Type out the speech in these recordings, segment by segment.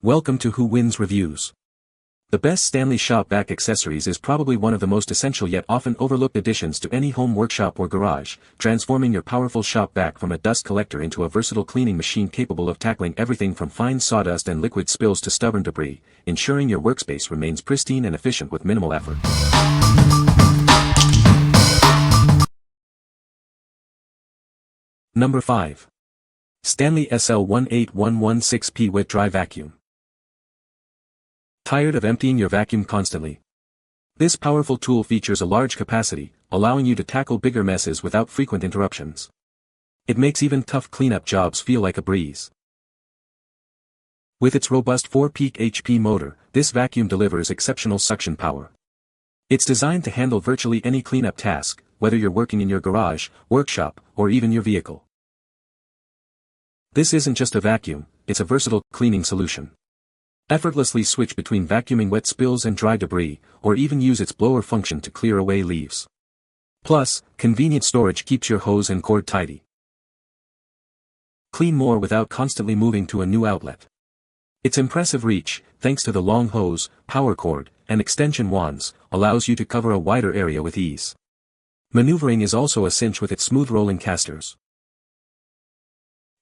Welcome to Who Wins Reviews. The best Stanley Shop Vac Accessories is probably one of the most essential yet often overlooked additions to any home workshop or garage, transforming your powerful shop vac from a dust collector into a versatile cleaning machine capable of tackling everything from fine sawdust and liquid spills to stubborn debris, ensuring your workspace remains pristine and efficient with minimal effort. Number 5. Stanley SL18116P Wet Dry Vacuum. Tired of emptying your vacuum constantly? This powerful tool features a large capacity, allowing you to tackle bigger messes without frequent interruptions. It makes even tough cleanup jobs feel like a breeze. With its robust 4-peak HP motor, this vacuum delivers exceptional suction power. It's designed to handle virtually any cleanup task, whether you're working in your garage, workshop, or even your vehicle. This isn't just a vacuum, it's a versatile cleaning solution. Effortlessly switch between vacuuming wet spills and dry debris, or even use its blower function to clear away leaves. Plus, convenient storage keeps your hose and cord tidy. Clean more without constantly moving to a new outlet. Its impressive reach, thanks to the long hose, power cord, and extension wands, allows you to cover a wider area with ease. Maneuvering is also a cinch with its smooth rolling casters.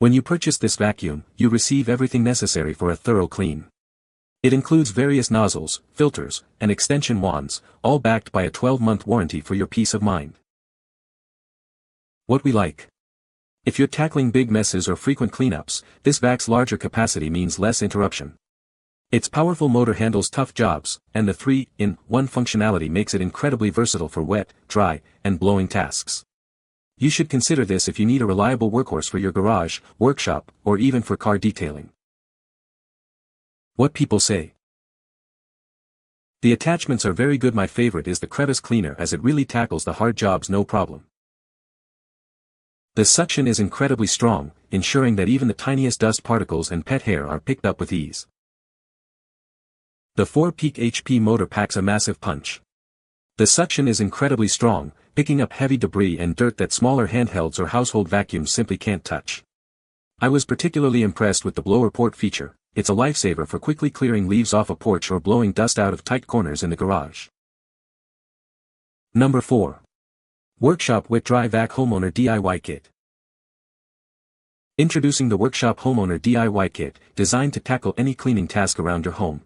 When you purchase this vacuum, you receive everything necessary for a thorough clean. It includes various nozzles, filters, and extension wands, all backed by a 12-month warranty for your peace of mind. What we like. If you're tackling big messes or frequent cleanups, this vac's larger capacity means less interruption. Its powerful motor handles tough jobs, and the 3-in-1 functionality makes it incredibly versatile for wet, dry, and blowing tasks. You should consider this if you need a reliable workhorse for your garage, workshop, or even for car detailing. What people say. The attachments are very good. My favorite is the crevice cleaner as it really tackles the hard jobs no problem. The suction is incredibly strong, ensuring that even the tiniest dust particles and pet hair are picked up with ease. The 4-peak HP motor packs a massive punch. The suction is incredibly strong, picking up heavy debris and dirt that smaller handhelds or household vacuums simply can't touch. I was particularly impressed with the blower port feature. It's a lifesaver for quickly clearing leaves off a porch or blowing dust out of tight corners in the garage. Number 4. Workshop Wet Dry Vac Homeowner DIY Kit. Introducing the Workshop Homeowner DIY Kit, designed to tackle any cleaning task around your home.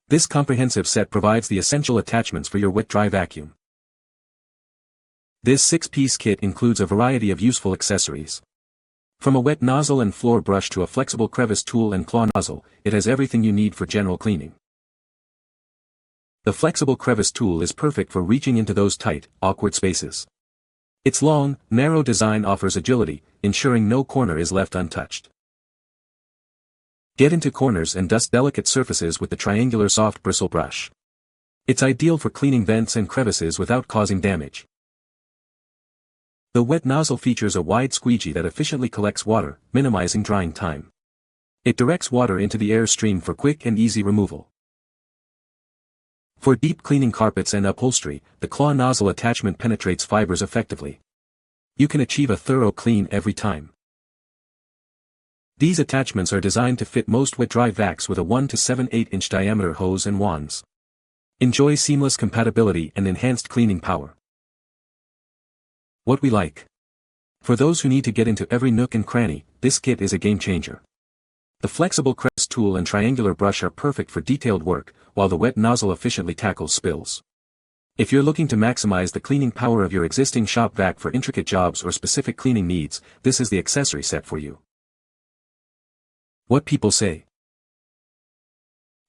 This comprehensive set provides the essential attachments for your wet-dry vacuum. This 6-piece kit includes a variety of useful accessories. From a wet nozzle and floor brush to a flexible crevice tool and claw nozzle, it has everything you need for general cleaning. The flexible crevice tool is perfect for reaching into those tight, awkward spaces. Its long, narrow design offers agility, ensuring no corner is left untouched. Get into corners and dust delicate surfaces with the triangular soft bristle brush. It's ideal for cleaning vents and crevices without causing damage. The wet nozzle features a wide squeegee that efficiently collects water, minimizing drying time. It directs water into the air stream for quick and easy removal. For deep cleaning carpets and upholstery, the claw nozzle attachment penetrates fibers effectively. You can achieve a thorough clean every time. These attachments are designed to fit most wet-dry vacs with a 1 to 7/8-inch diameter hose and wands. Enjoy seamless compatibility and enhanced cleaning power. What we like. For those who need to get into every nook and cranny, this kit is a game-changer. The flexible crevice tool and triangular brush are perfect for detailed work, while the wet nozzle efficiently tackles spills. If you're looking to maximize the cleaning power of your existing shop vac for intricate jobs or specific cleaning needs, this is the accessory set for you. What people say.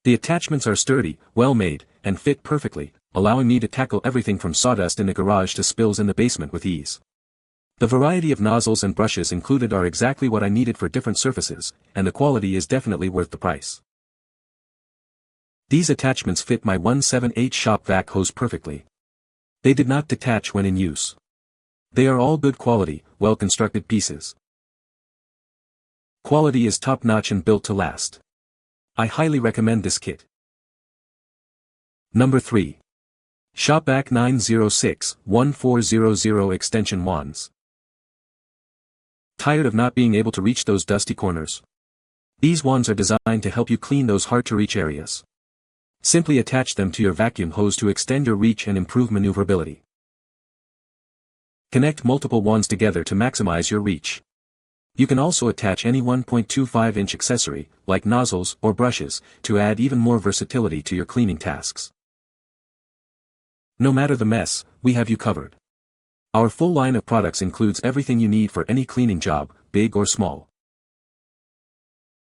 The attachments are sturdy, well-made, and fit perfectly, allowing me to tackle everything from sawdust in the garage to spills in the basement with ease. The variety of nozzles and brushes included are exactly what I needed for different surfaces, and the quality is definitely worth the price. These attachments fit my 1/7/8 shop vac hose perfectly. They did not detach when in use. They are all good quality, well-constructed pieces. Quality is top-notch and built to last. I highly recommend this kit. Number 3. Shop Vac 906-1400 Extension Wands. Tired of not being able to reach those dusty corners? These wands are designed to help you clean those hard-to-reach areas. Simply attach them to your vacuum hose to extend your reach and improve maneuverability. Connect multiple wands together to maximize your reach. You can also attach any 1.25-inch accessory, like nozzles or brushes, to add even more versatility to your cleaning tasks. No matter the mess, we have you covered. Our full line of products includes everything you need for any cleaning job, big or small.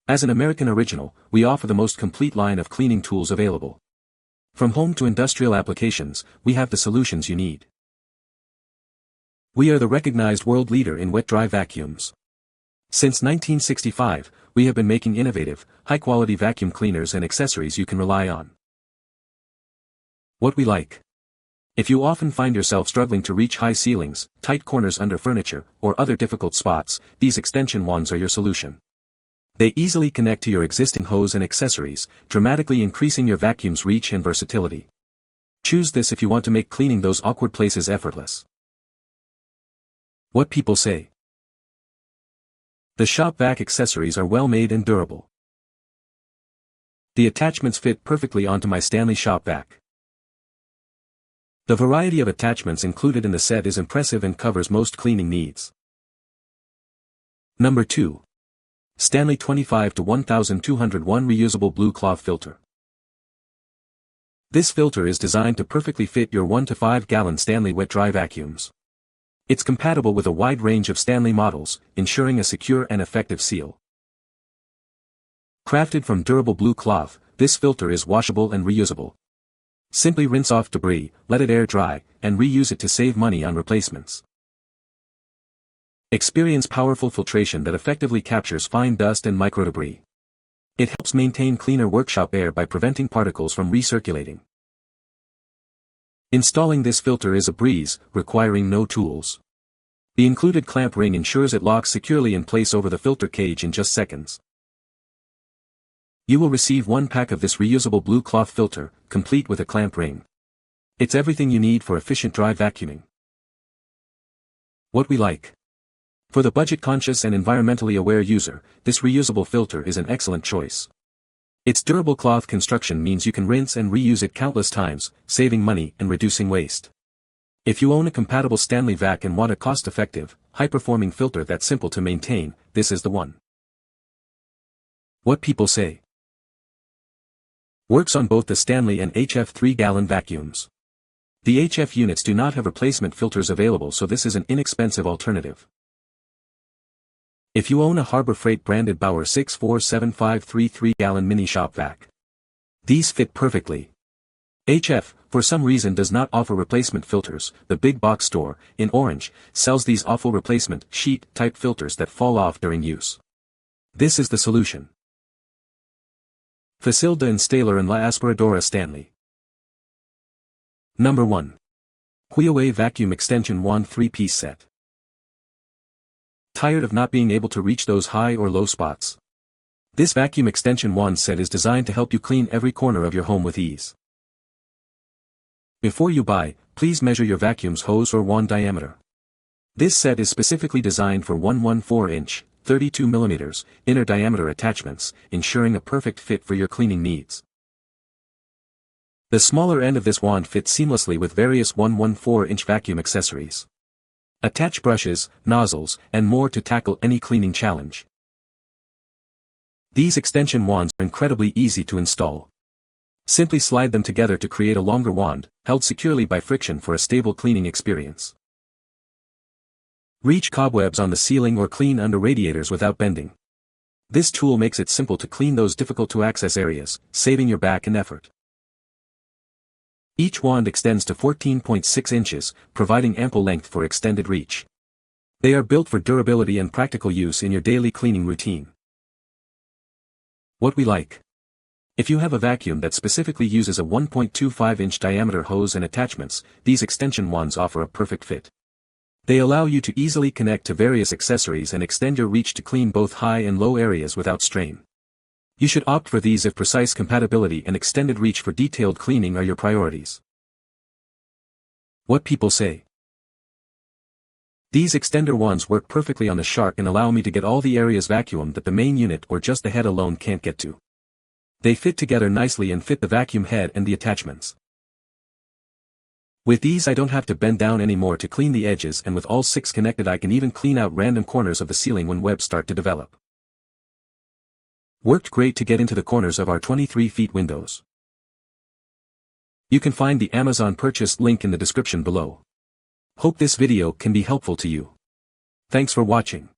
As an American original, we offer the most complete line of cleaning tools available. From home to industrial applications, we have the solutions you need. We are the recognized world leader in wet-dry vacuums. Since 1965, we have been making innovative, high-quality vacuum cleaners and accessories you can rely on. What we like. If you often find yourself struggling to reach high ceilings, tight corners under furniture, or other difficult spots, these extension wands are your solution. They easily connect to your existing hose and accessories, dramatically increasing your vacuum's reach and versatility. Choose this if you want to make cleaning those awkward places effortless. What people say. The Shop Vac accessories are well made and durable. The attachments fit perfectly onto my Stanley Shop Vac. The variety of attachments included in the set is impressive and covers most cleaning needs. Number 2. Stanley 25-1201 Reusable Blue Cloth Filter. This filter is designed to perfectly fit your 1 to 5 gallon Stanley wet-dry vacuums. It's compatible with a wide range of Stanley models, ensuring a secure and effective seal. Crafted from durable blue cloth, this filter is washable and reusable. Simply rinse off debris, let it air dry, and reuse it to save money on replacements. Experience powerful filtration that effectively captures fine dust and microdebris. It helps maintain cleaner workshop air by preventing particles from recirculating. Installing this filter is a breeze, requiring no tools. The included clamp ring ensures it locks securely in place over the filter cage in just seconds. You will receive 1 pack of this reusable blue cloth filter, complete with a clamp ring. It's everything you need for efficient dry vacuuming. What we like. For the budget-conscious and environmentally aware user, this reusable filter is an excellent choice. Its durable cloth construction means you can rinse and reuse it countless times, saving money and reducing waste. If you own a compatible Stanley Vac and want a cost-effective, high-performing filter that's simple to maintain, this is the one. What people say. Works on both the Stanley and HF 3-gallon vacuums. The HF units do not have replacement filters available, so this is an inexpensive alternative. If you own a Harbor Freight branded Bauer 6475 3-gallon mini shop vac, these fit perfectly. HF, for some reason, does not offer replacement filters. The big box store, in orange, sells these awful replacement sheet-type filters that fall off during use. This is the solution. Facilda Installer en la Aspiradora Stanley. Number 1. Huiaway Vacuum Extension Wand 3-piece set. Tired of not being able to reach those high or low spots? This vacuum extension wand set is designed to help you clean every corner of your home with ease. Before you buy, please measure your vacuum's hose or wand diameter. This set is specifically designed for 114-inch, 32 mm, inner diameter attachments, ensuring a perfect fit for your cleaning needs. The smaller end of this wand fits seamlessly with various 114-inch vacuum accessories. Attach brushes, nozzles, and more to tackle any cleaning challenge. These extension wands are incredibly easy to install. Simply slide them together to create a longer wand, held securely by friction for a stable cleaning experience. Reach cobwebs on the ceiling or clean under radiators without bending. This tool makes it simple to clean those difficult-to-access areas, saving your back and effort. Each wand extends to 14.6 inches, providing ample length for extended reach. They are built for durability and practical use in your daily cleaning routine. What we like. If you have a vacuum that specifically uses a 1.25-inch diameter hose and attachments, these extension wands offer a perfect fit. They allow you to easily connect to various accessories and extend your reach to clean both high and low areas without strain. You should opt for these if precise compatibility and extended reach for detailed cleaning are your priorities. What people say. These extender ones work perfectly on the Shark and allow me to get all the areas vacuumed that the main unit or just the head alone can't get to. They fit together nicely and fit the vacuum head and the attachments. With these I don't have to bend down anymore to clean the edges, and with all 6 connected I can even clean out random corners of the ceiling when webs start to develop. Worked great to get into the corners of our 23 feet windows. You can find the Amazon purchase link in the description below. Hope this video can be helpful to you. Thanks for watching.